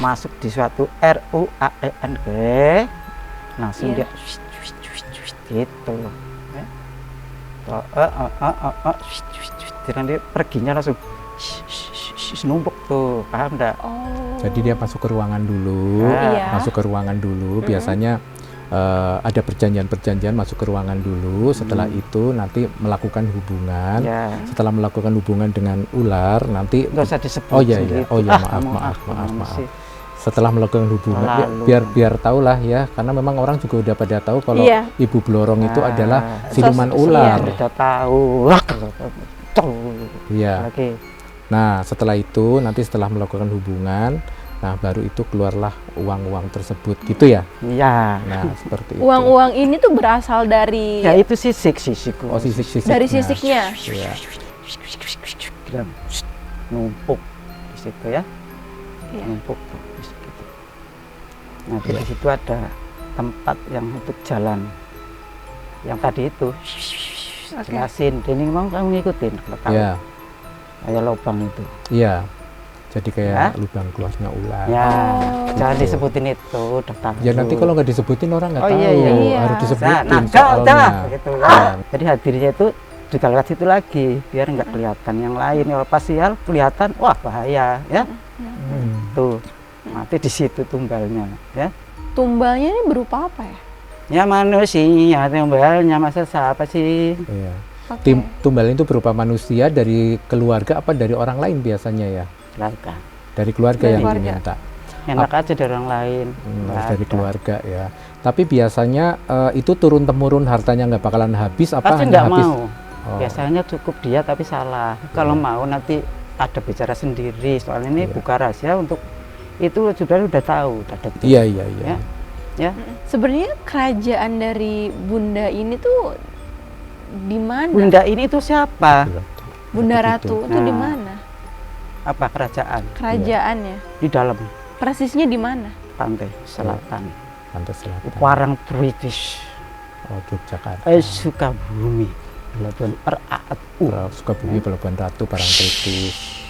Masuk di suatu RUAENG, langsung Iya. dia gitu. Ya. Dia nanti perginya langsung numpuk tuh, paham enggak? Oh. Jadi dia masuk ke ruangan dulu, Iya. masuk ke ruangan dulu. Biasanya ada perjanjian-perjanjian masuk ke ruangan dulu. Setelah itu nanti melakukan hubungan. Ya. Setelah melakukan hubungan dengan ular, nanti Nggak usah disebut. Oh iya iya, gitu. oh iya Kamu maaf. sih. Setelah melakukan hubungan, Lalu. biar tahu lah ya, karena memang orang juga udah pada tahu kalau Iya. ibu blorong itu Nah, adalah siluman iya. ular. Udah tahu. Iya. Oke. Nah, setelah itu nanti setelah melakukan hubungan, nah baru itu keluarlah uang-uang tersebut, gitu ya. Iya. Nah, seperti itu. Uang-uang ini tuh berasal dari Ya itu sisik. Oh, sisik-sisik. dari Nah, sisiknya. iya. Dan numpuk di situ ya. Iya. Numpuk tuh di situ. Nah, di situ ada tempat yang untuk jalan. Yang tadi itu Oke. jelasin. Ini mau kamu ngikutin kalau tahu. Iya, Kayak lubang itu. iya. Jadi kayak Ya. lubang keluarnya ular. Ya, Oh. jangan Gitu. disebutin itu, udah tahu. Ya nanti kalau nggak disebutin orang nggak Oh, tahu, iya, iya. harus disebutin nah, soalnya. gitu Ya. kan. Jadi hadirnya itu juga lewat situ lagi, biar nggak kelihatan yang lain. Kalau pas sial kelihatan, wah bahaya ya. Hmm. Tuh, mati di situ tumbalnya ya. Tumbalnya ini berupa apa ya? Ya manusia tumbalnya, masa siapa sih? Iya. Oke. Tumbal itu berupa manusia dari keluarga apa dari orang lain biasanya ya? Keluarga. Dari keluarga Dari yang keluarga. diminta. Enak aja dari orang lain. Nggak Dari ada. keluarga ya. Tapi biasanya itu turun temurun hartanya nggak bakalan habis apa Pasti hanya nggak habis? mau. Oh, Biasanya cukup dia tapi salah. Kalau mau nanti ada bicara sendiri. Soalnya ini Iya. buka rahasia untuk itu sudah tahu, udah detik. iya iya. Ya. Ya, Sebenarnya kerajaan dari Bunda ini tuh di mana? Bunda ini itu siapa? Bunda Begitu. Ratu itu di Nah. mana? Apa kerajaan? Kerajaannya. Di dalam Persisnya di mana? pantai selatan. Pantai Selatan. Warang British. Oh, Yogyakarta. Sukabumi. Pelabuhan RAU. Sukabumi Pelabuhan Ratu Parang Tritis.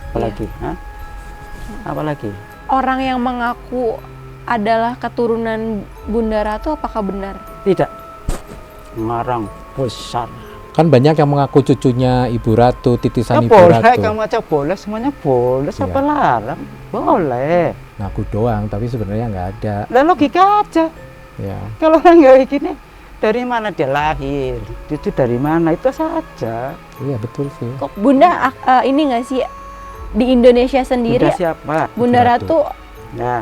Apalagi? Hah? Apalagi? Orang yang mengaku adalah keturunan Bunda Ratu apakah benar? Tidak. Ngarang besar. Kan banyak yang mengaku cucunya Ibu Ratu, titisan Ibu boleh, Ratu. kamu aja boleh, semuanya boleh. Siapa Iya. larang? Boleh. Ngaku doang, tapi sebenarnya nggak ada. Lah logika aja. Ya. Kalau orang kayak gini, dari mana dia lahir? Itu dari mana? Itu saja. Iya betul sih. Kok Bunda ini nggak sih di Indonesia sendiri Bunda siapa? Bunda Bunda Ratu Ya,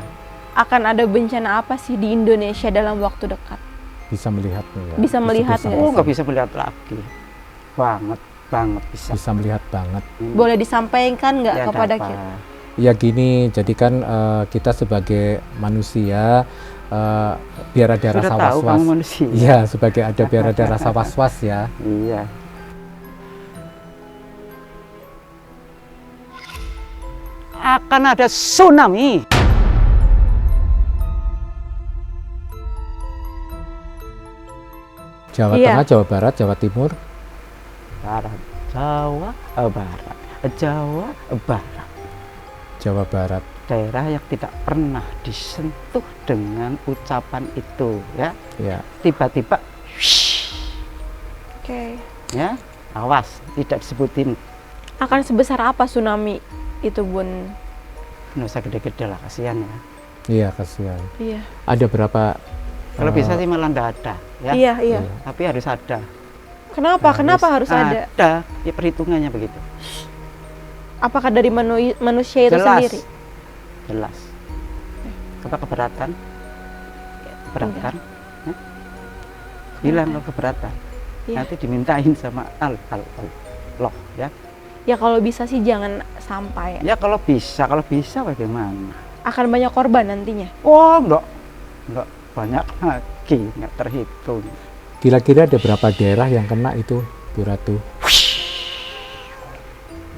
akan ada bencana apa sih di Indonesia dalam waktu dekat? Bisa melihat nggak? Bisa melihat nggak oh sih? nggak bisa melihat lagi. Banget bisa. Bisa melihat banget. Boleh disampaikan nggak Ya, ada kepada apa? kita? Ya gini, jadi kan kita sebagai manusia biar ada Sudah rasa tahu was-was. kamu manusia. Iya, sebagai biar ada rasa was-was ya. Iya. Akan ada tsunami. Jawa Iya. Tengah, Jawa Barat, Jawa Timur. Barat, Jawa, Barat, Jawa, Barat. Jawa Barat. Daerah yang tidak pernah disentuh dengan ucapan itu, ya. Ya. Tiba-tiba, Oke. ya, awas, tidak disebutin. Akan sebesar apa tsunami itu, Bun? Nggak usah gede-gede lah, kasihan ya. Iya, kasihan. Iya. Ada berapa? Kalau bisa sih malah nggak ada, ya. Iya, iya. Tapi harus ada. Kenapa? Kenapa harus ada? Ada, ya perhitungannya begitu. Apakah dari manusia itu Jelas. sendiri? Jelas. Apa keberatan? Keberatan? Hah? Bilang kalau keberatan. Iya. Nanti dimintain sama Allah, ya. Ya kalau bisa sih jangan sampai. Ya kalau bisa bagaimana? Akan banyak korban nantinya. Oh, enggak banyak lagi, enggak terhitung. Kira-kira ada berapa daerah yang kena itu, Bu Ratu?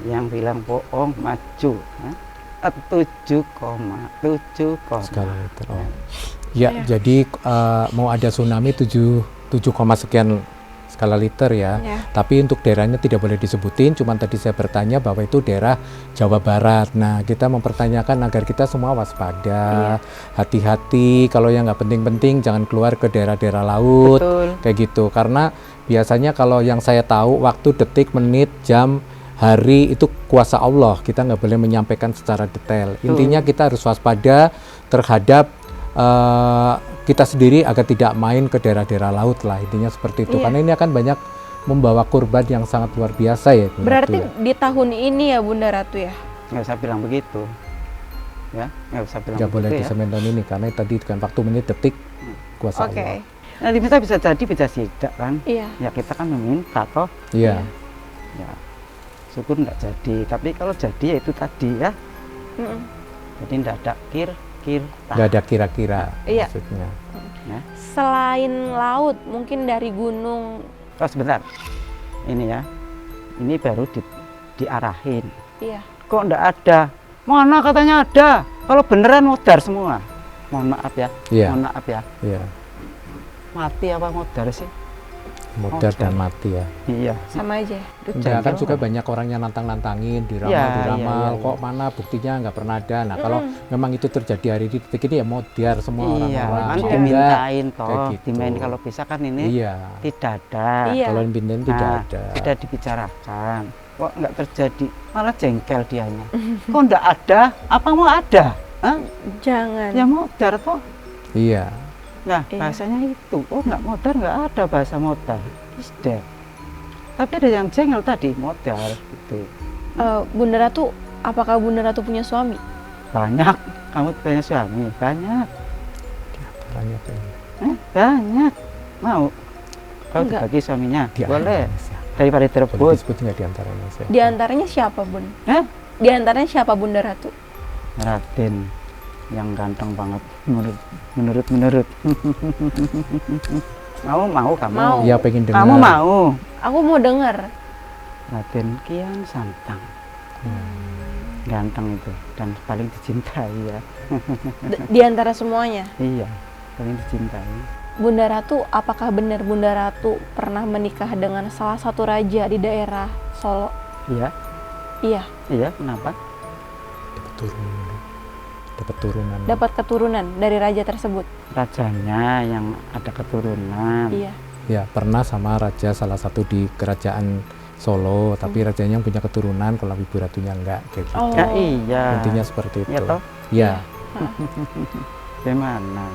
Yang bilang bohong maju, 7,7 Skala Richter. Oh. Ya, Iya. jadi mau ada tsunami 7 sekian skala liter ya. Ya. Tapi untuk daerahnya tidak boleh disebutin, cuman tadi saya bertanya bahwa itu daerah Jawa Barat. Nah, kita mempertanyakan agar kita semua waspada, hati-hati, kalau yang nggak penting-penting jangan keluar ke daerah-daerah laut, Betul. kayak gitu. Karena biasanya kalau yang saya tahu waktu, detik, menit, jam, hari itu kuasa Allah, kita nggak boleh menyampaikan secara detail. Intinya kita harus waspada terhadap kita sendiri agar tidak main ke daerah-daerah laut lah, intinya seperti itu. Iya. Karena ini akan banyak membawa korban yang sangat luar biasa ya. Bunda Berarti Ratu ya. di tahun ini ya Bunda Ratu ya? Nggak usah bilang begitu, ya nggak usah bilang Nggak boleh begitu ya. disamain tahun ini karena tadi kan waktu, menit, detik kuasa Oke. Allah. Nanti kita bisa jadi bisa tidak kan? Iya. Ya kita kan meminta toh, Iya. ya syukur nggak jadi. Tapi kalau jadi ya itu tadi ya, Mm-mm. jadi nggak ada Nggak ada kira-kira Iya. maksudnya. Ya. Selain laut, mungkin dari gunung. Oh sebentar, ini ya, ini baru diarahin. Iya. Kok nggak ada? Mana katanya ada? Kalau beneran modar semua. Mohon maaf ya, Iya. mohon maaf ya. Iya. Mati apa modar sih? Modar Oh, dan mati ya. Iya. Sama aja ya? Enggak, kan juga banyak orang yang nantang-nantangin, diramal, Iya, iya. kok mana buktinya nggak pernah ada. Nah, kalau memang itu terjadi hari ini, detik ini ya modar semua Iya, orang-orang. kan Iya. dimintain Kayak toh, gitu. dimain kalau bisa kan ini Iya. tidak ada. Iya. Kalau yang pindahin tidak Nah, ada. tidak dibicarakan. Kok nggak terjadi? Malah jengkel dianya. Kok nggak ada? Apa mau ada? Hah? Jangan. Ya modar toh. Iya. Nah, Iya. bahasanya itu. Oh, nggak modar, nggak ada bahasa modar. Tidak. Tapi ada yang jengkel tadi, modar gitu. Bunda Ratu, apakah Bunda Ratu punya suami? Banyak. Kamu punya suami? Banyak. Banyak ya. Banyak. Mau? Kau Enggak. dibagi suaminya? Di Boleh. antaranya siapa? Daripada Boleh direbut. disebut nggak di antaranya siapa? Di antaranya siapa, Bun? Hah? Di antaranya siapa Bunda Ratu? Raden yang ganteng banget menurut mau kamu Mau. Iya, pengen dengar. kamu mau Aku mau dengar. Raden Kian Santang Hmm. ganteng itu dan paling dicintai ya. Di antara semuanya. Iya, paling dicintai. Bunda Ratu, apakah benar Bunda Ratu pernah menikah dengan salah satu raja di daerah Solo? Iya, Iya, iya, kenapa? Dapat turunan. Dapat turunan. dapat keturunan dari raja tersebut. Rajanya yang ada keturunan. Iya. Ya, pernah sama raja salah satu di kerajaan Solo, tapi rajanya yang punya keturunan, kalau Ibu Ratunya enggak, kayak gitu. Oh. Ya iya. Intinya seperti itu. Ya toh, Ya. gimana?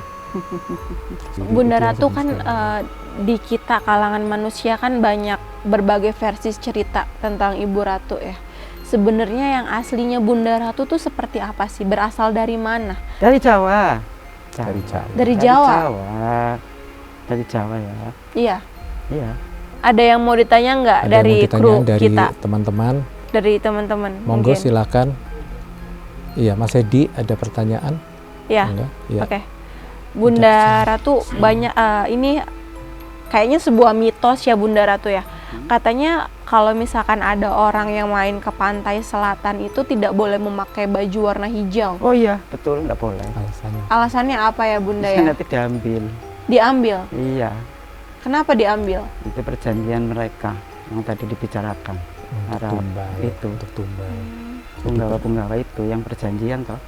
Jadi Bunda itu yang Ratu saya kan sekarang. di kita kalangan manusia kan banyak berbagai versi cerita tentang Ibu Ratu ya. Sebenarnya yang aslinya Bunda Ratu tuh seperti apa sih? Berasal dari mana? Dari Jawa. Dari Jawa. Dari Jawa. Dari Jawa ya. Iya. Iya. Ada yang mau ditanya nggak Ada yang dari mau ditanya kru dari kita? teman-teman? Dari teman-teman. Monggo mungkin. silakan. Iya, Mas Edi ada pertanyaan? Ya. Enggak? Iya. Oke. Bunda Ratu banyak ini kayaknya sebuah mitos ya Bunda Ratu ya. Katanya kalau misalkan ada orang yang main ke pantai selatan itu tidak boleh memakai baju warna hijau. Oh iya, betul, nggak boleh. Alasannya. Alasannya apa ya Bunda ya? Nanti diambil. Diambil. Iya, Kenapa diambil? itu perjanjian mereka yang tadi dibicarakan. Untuk Arab tumbal. itu. Untuk tumbal. Punggawa-punggawa itu yang perjanjian toh.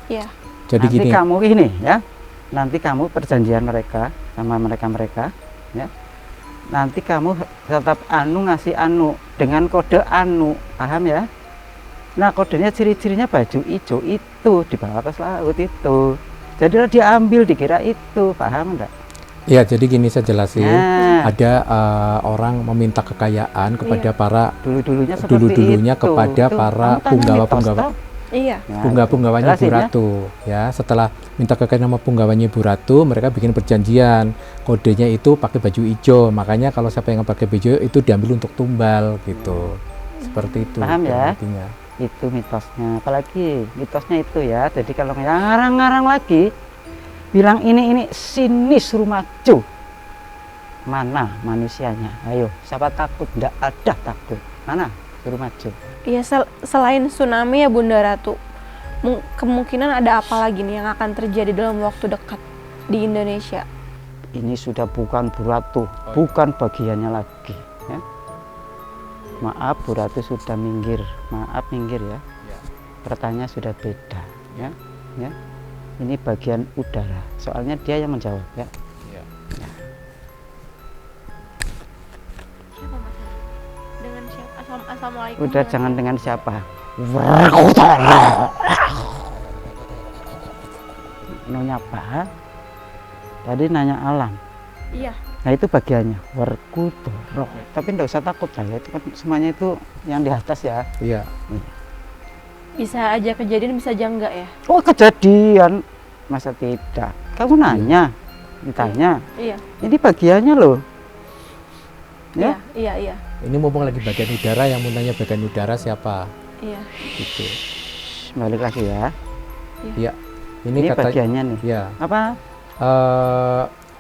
Iya. Jadi Nanti gini, kamu ini ya, nanti kamu perjanjian mereka sama mereka ya. Nanti kamu tetap ngasih dengan kode paham ya? Nah kodenya ciri-cirinya baju hijau itu di bawah atas laut itu. Jadilah diambil dikira itu, paham enggak? ya jadi gini saya jelasin. Nah, Ada orang meminta kekayaan kepada Iya. para dulu-dulunya seperti dulu-dulunya itu. kepada Tuh, para kamu tanya punggawa-punggawa. mitos, toh? Iya. Nah, Punggawanya Ibu jelasin ya. Ratu ya. Setelah minta kekayaan sama punggawanya Ibu Ratu, mereka bikin perjanjian. Kodenya itu pakai baju hijau. Makanya kalau siapa yang pakai baju hijau itu diambil untuk tumbal gitu. Seperti itu. Paham ya? intinya. Itu mitosnya. Apalagi mitosnya itu ya. Jadi kalau ngarang-ngarang lagi bilang ini sini suruh maju. Mana manusianya? Ayo, siapa takut? Nggak ada takut. Mana? Suruh maju. Iya, selain tsunami ya Bunda Ratu, kemungkinan ada apa lagi nih yang akan terjadi dalam waktu dekat di Indonesia? ini sudah bukan Bu Ratu, bukan bagiannya lagi. Ya. Maaf, Bu Ratu sudah minggir. Maaf, minggir ya. Pertanyaan sudah beda. Ya. Ya. Ini bagian udara. Soalnya dia yang menjawab. Ya. Ya. Siapa Mas? Dengan siapa? Assalamualaikum. Udah jangan dengan siapa. Nanya apa? Tadi nanya alam. Iya. Nah itu bagiannya Werkudara. Tapi enggak usah takut lah ya. Itu kan semuanya itu yang di atas ya. Iya. Bisa aja kejadian, bisa aja enggak ya? Oh kejadian, masa tidak? Kamu nanya, ditanya. Iya. Ini bagiannya loh. Ya? Iya. Ini mumpung lagi bagian udara, yang mau nanya bagian udara siapa? Iya. Gitu. Balik lagi ya. Iya. Ini bagiannya nih. Ya. Apa?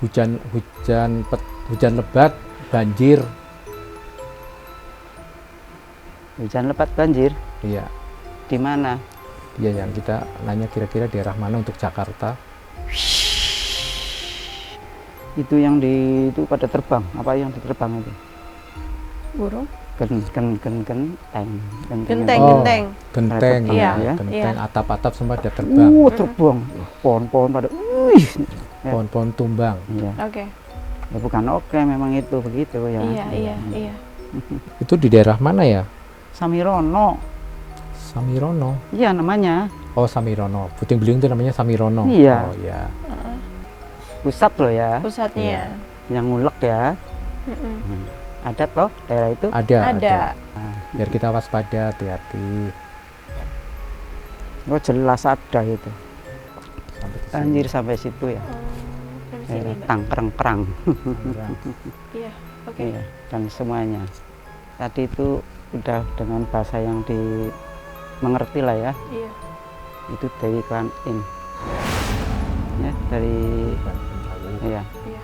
Hujan lebat, banjir. Hujan lebat banjir. Iya. Di mana? Iya, yang kita nanya kira-kira daerah mana untuk Jakarta. Itu yang itu pada terbang. Apa yang diterbang itu? Burung. Genteng. Oh, Genteng. Genteng, Iya, ya. iya. Genteng, atap-atap semua ada terbang. Terbang. Pohon-pohon pada. Ya. Pohon-pohon tumbang. Iya. Oke. Ya bukan oke, memang itu begitu ya. Iya. Itu di daerah mana ya? Samirono. Samirono. Iya namanya. Oh, Samirono. Puting Beliung itu namanya Samirono. Iya. Oh, iya. Pusat loh ya. Pusatnya. Yang ngulek ya. Mm-mm. Ada toh daerah itu? Ada. Biar kita waspada, hati-hati. Oh jelas ada itu. Sampai ke sini. Banjir sampai situ ya. Dari sini, Mbak. Tangkrang-krang. Iya. Oke. Iya, dan semuanya. Tadi itu udah dengan bahasa yang mengerti lah ya. Iya. Itu dari Kuan Yin. Ya, dari iya. Iya.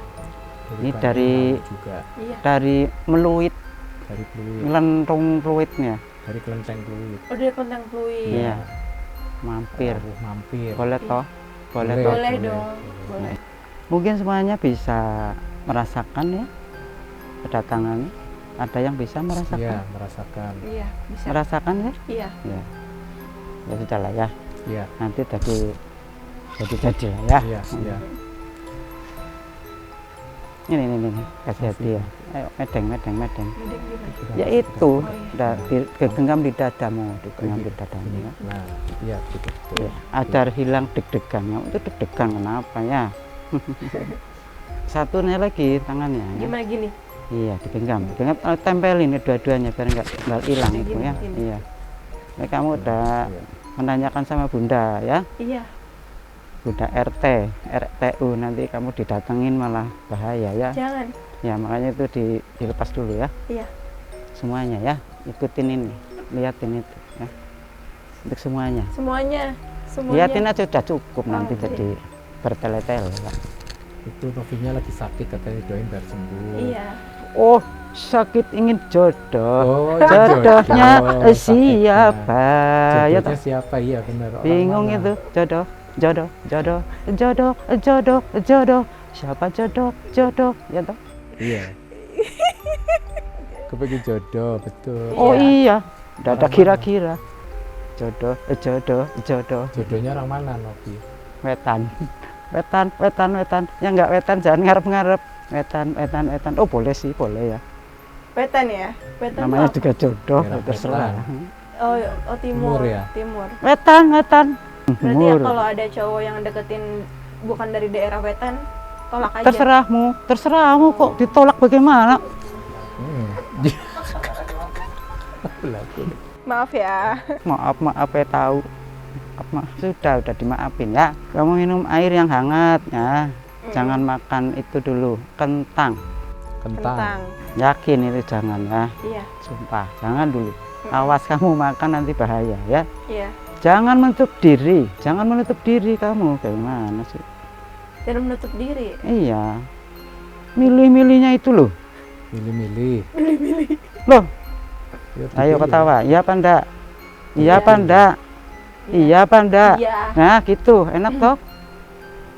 Ini dari juga Iya. dari meluit, dari Pluit, ngelentung fluidnya. dari Kelenteng Pluit. Oh, dari Kelenteng Pluit. Iya. Mampir. Mampir. Boleh Iya. toh? Boleh Boleh. toh? Boleh dong. Boleh. Mungkin semuanya bisa merasakan ya kedatangannya. Ada yang bisa merasakan? Iya, merasakan. Iya, bisa. Merasakan ya? Iya. Ya. Ya sudah lah ya. Iya. Nanti jadi lah ya. Iya. Ini kasih hadiah. Ayo medeng. Medeng gimana? Ya itu, Oh, iya. udah digenggam di dadamu, digenggam di dadamu. Ya. Nah, iya betul. Ya, agar hilang deg-degannya. Itu deg-degan kenapa ya? Satunya lagi tangannya. Ya. Gimana gini? Iya, digenggam. Tempelin dua-duanya biar nggak hilang itu Gini, ya. gini. Iya. Ya, kamu udah menanyakan sama Bunda ya. Iya. Bunda RT, RTU, nanti kamu didatengin malah bahaya ya. Jangan. Ya makanya itu dilepas dulu ya. Iya. Semuanya ya, ikutin ini, liatin itu ya. Untuk semuanya. Semuanya. Liatin aja udah cukup, Oh, nanti iya. jadi bertele-tele ya. Itu Novinya lagi sakit, katanya doain biar sembuh. Iya. Oh, sakit ingin jodoh. Oh, Jodohnya jodoh, siapa? Ya Jodohnya toh? siapa? Iya benar. Orang Bingung mana? itu, jodoh. Siapa jodoh? Ya toh? Iya. Kepegi jodoh, betul. Oh iya, udah ada Orang kira-kira. Jodoh. Jodohnya orang mana, Novi? Wetan. Ya enggak wetan, jangan ngarep-ngarep. Wetan. Oh boleh sih, boleh ya. Wetan ya? Wetan Namanya tuh apa? juga jodoh, Daerah terserah. Oh, timur. Timur ya? Timur. Wetan. Berarti ya Timur. kalau ada cowok yang deketin bukan dari daerah Wetan, tolak aja. Terserahmu kok ditolak bagaimana? Maaf ya. Maaf ya tahu. Maaf, sudah dimaafin ya. Kamu minum air yang hangat ya. Jangan makan itu dulu, kentang. Kentang. Yakin itu jangan ya. Iya. Sumpah, jangan dulu. Awas kamu makan nanti bahaya ya. Iya. Jangan menutup diri kamu. Bagaimana sih? Dan menutup diri. Iya. Milih-milihnya itu loh. Milih-milih. Loh, Ya, ayo dipilih. ketawa. Iya apa enggak? Iya Iya. apa enggak? Iya apa enggak? Iya. Nah, gitu. Enak toh?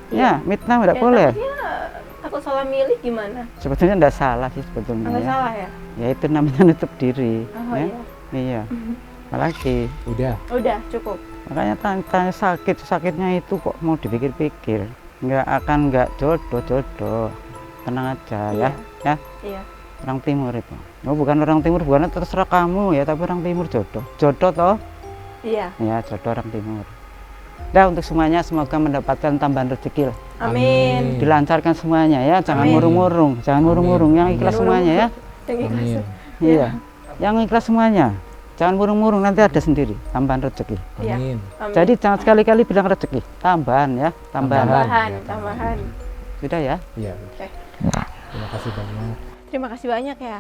Ya, midnight enggak Ya, boleh. takutnya takut salah milih gimana? Sebetulnya enggak salah sih sebetulnya Nggak ya. salah ya? Ya itu namanya nutup diri. Oh ya. iya. Iya. Apalagi Udah. Udah cukup. makanya tanya sakitnya itu kok mau dipikir-pikir. Nggak jodoh. Tenang aja ya. Ya. Iya. Orang timur itu. Oh, bukan orang timur, bukan terserah kamu ya, tapi orang timur jodoh. Jodoh toh? Iya. Ya, jodoh orang timur. Nah, untuk semuanya semoga mendapatkan tambahan rezeki lah. Amin. Dilancarkan semuanya ya, jangan Amin. murung-murung, jangan murung-murung, yang ikhlas semuanya ya. Yang ikhlas. Amin. Iya. Yang ikhlas semuanya. Jangan murung-murung, nanti ada sendiri tambahan rezeki. Iya. Amin. Amin. Jadi jangan sekali-kali bilang rezeki, tambahan ya, tambahan. Tambahan. Sudah ya? Iya. Oke. Terima kasih banyak. Terima kasih banyak ya.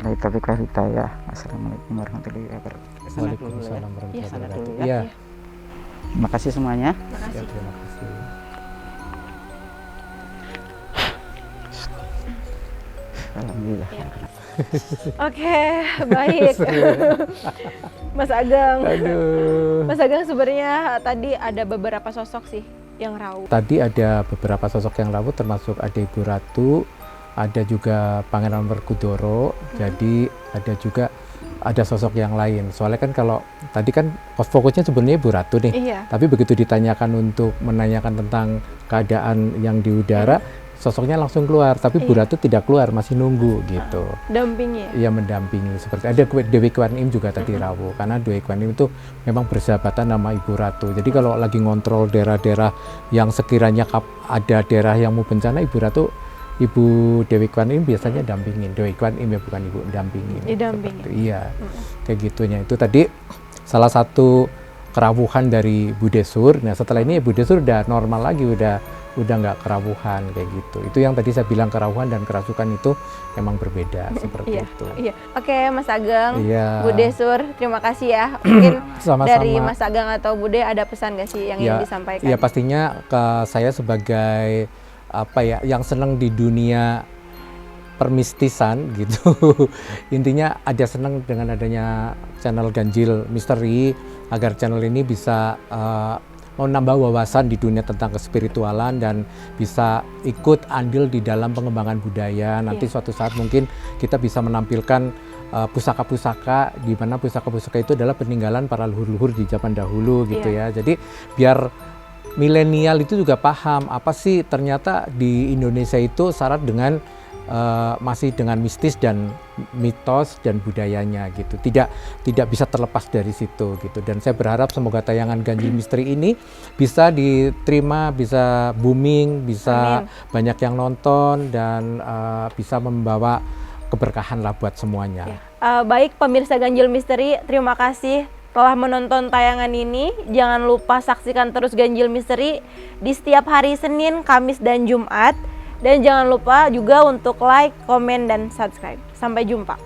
Baik, tapi kita ya. Assalamualaikum warahmatullahi wabarakatuh. Sana dulu ya. Waalaikumsalam warahmatullahi Sana dulu wabarakatuh. ya. Iya. Terima kasih semuanya. Terima Ya, kasih. terima kasih. Alhamdulillah. Ya. Oke, baik. Mas Ageng. Aduh. Mas Ageng sebenarnya tadi ada beberapa sosok sih yang rawu. Tadi ada beberapa sosok yang rawuh termasuk ada Ibu Ratu, ada juga Pangeran Werkudara, jadi ada juga ada sosok yang lain. Soalnya kan kalau tadi kan fokusnya sebenarnya Ibu Ratu nih. Iya. Tapi begitu ditanyakan untuk menanyakan tentang keadaan yang di udara, sosoknya langsung keluar. Tapi Bu Iya. Ratu tidak keluar, masih nunggu gitu. Dampingi. Ia mendampingi seperti ada Dewi Kwan Im juga tadi rawuh karena Dewi Kwan Im itu memang bersahabatan sama Ibu Ratu. Jadi kalau lagi ngontrol daerah-daerah yang sekiranya ada daerah yang mau bencana, Ibu Dewi Kwan Im biasanya dampingin. Dewi Kwan Im ya, bukan Ibu, dampingin. Didampingin. Seperti, iya. Kayak gitunya. Itu tadi salah satu kerawuhan dari Bude Sur. Nah, setelah ini Bude Sur udah normal lagi, udah nggak kerawuhan kayak gitu. Itu yang tadi saya bilang kerawuhan dan kerasukan itu memang berbeda seperti Iya. itu. Iya. Oke, Mas Ageng. Iya. Bude Sur, terima kasih ya. Mungkin Sama-sama. dari Mas Ageng atau Bude ada pesan gak sih yang ingin disampaikan? Ya pastinya ke saya sebagai yang senang di dunia permistisan gitu. Intinya ada senang dengan adanya channel Ganjil Misteri agar channel ini bisa menambah wawasan di dunia tentang kespiritualan dan bisa ikut andil di dalam pengembangan budaya. Nanti suatu saat mungkin kita bisa menampilkan pusaka-pusaka di mana pusaka-pusaka itu adalah peninggalan para leluhur-leluhur di zaman dahulu gitu ya. Jadi biar milenial itu juga paham apa sih ternyata di Indonesia itu syarat dengan masih dengan mistis dan mitos dan budayanya gitu. Tidak bisa terlepas dari situ gitu. Dan saya berharap semoga tayangan Ganjil Misteri ini bisa diterima, bisa booming, bisa banyak yang nonton dan bisa membawa keberkahan lah buat semuanya. Baik pemirsa Ganjil Misteri, terima kasih telah menonton tayangan ini. Jangan lupa saksikan terus Ganjil Misteri di setiap hari Senin, Kamis, dan Jumat. Dan jangan lupa juga untuk like, komen, dan subscribe. Sampai jumpa.